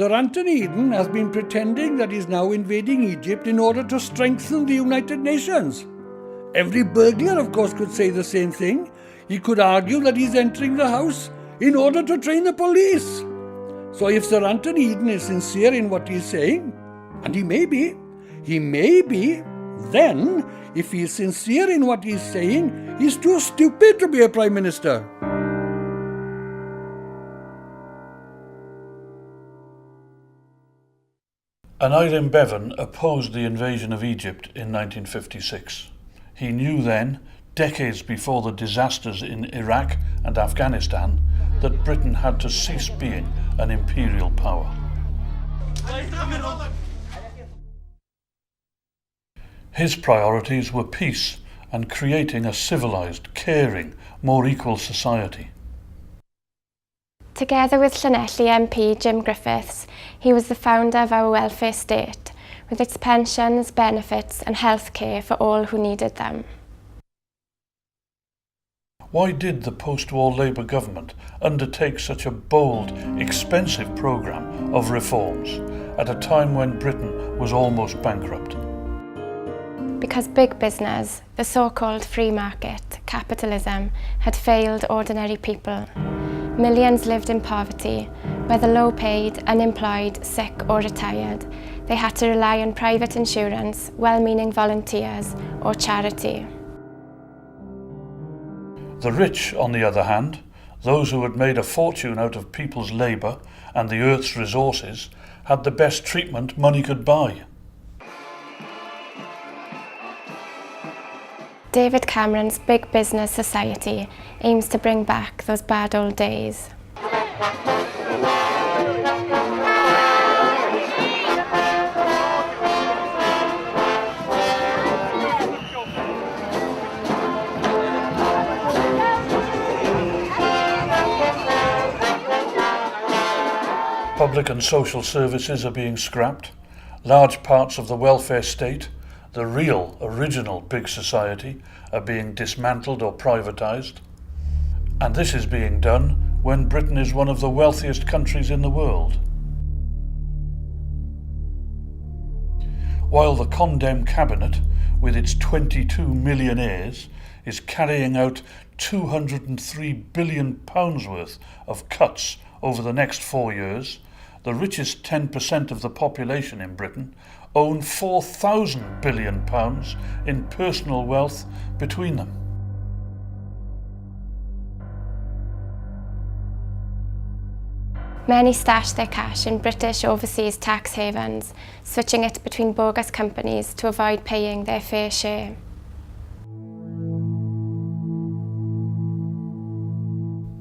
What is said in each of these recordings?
Sir Anthony Eden has been pretending that he's now invading Egypt in order to strengthen the United Nations. Every burglar, of course, could say the same thing. He could argue that he's entering the house in order to train the police. So if Sir Anthony Eden is sincere in what he's saying, and he may be, then, if he's sincere in what he's saying, he's too stupid to be a Prime Minister. Aneurin Bevan opposed the invasion of Egypt in 1956. He knew then, decades before the disasters in Iraq and Afghanistan, that Britain had to cease being an imperial power. His priorities were peace and creating a civilised, caring, more equal society. Together with Llanelli MP Jim Griffiths, he was the founder of our welfare state, with its pensions, benefits and healthcare for all who needed them. Why did the post-war Labour government undertake such a bold, expensive programme of reforms at a time when Britain was almost bankrupt? Because big business, the so-called free market, capitalism, had failed ordinary people. Millions lived in poverty, whether low-paid, unemployed, sick or retired. They had to rely on private insurance, well-meaning volunteers or charity. The rich, on the other hand, those who had made a fortune out of people's labour and the earth's resources, had the best treatment money could buy. David Cameron's Big Business Society aims to bring back those bad old days. Public and social services are being scrapped. Large parts of the welfare state, the real, original big society, are being dismantled or privatised. And this is being done when Britain is one of the wealthiest countries in the world. While the Condem cabinet, with its 22 millionaires, is carrying out £203 billion worth of cuts over the next 4 years, the richest 10% of the population in Britain own £4,000 billion in personal wealth between them. Many stash their cash in British overseas tax havens, switching it between bogus companies to avoid paying their fair share.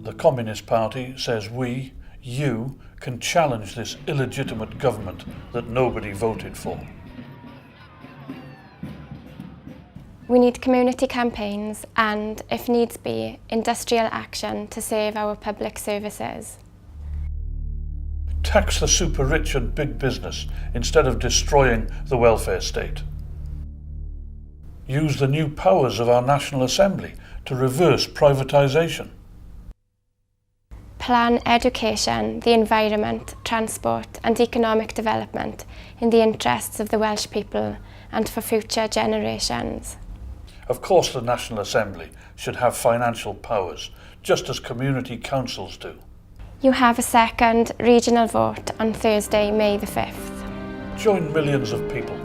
The Communist Party says you can challenge this illegitimate government that nobody voted for. We need community campaigns and, if needs be, industrial action to save our public services. Tax the super rich and big business instead of destroying the welfare state. Use the new powers of our National Assembly to reverse privatisation. Plan education, the environment, transport and economic development in the interests of the Welsh people and for future generations. Of course the National Assembly should have financial powers, just as community councils do. You have a second regional vote on Thursday, May the 5th. Join millions of people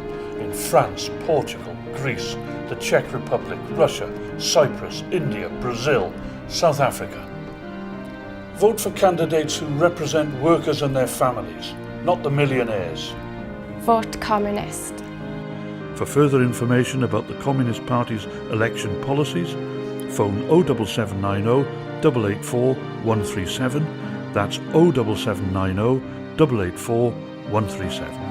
in France, Portugal, Greece, the Czech Republic, Russia, Cyprus, India, Brazil, South Africa. Vote for candidates who represent workers and their families, not the millionaires. Vote Communist. For further information about the Communist Party's election policies, phone 07790 884 137. That's 07790 884 137.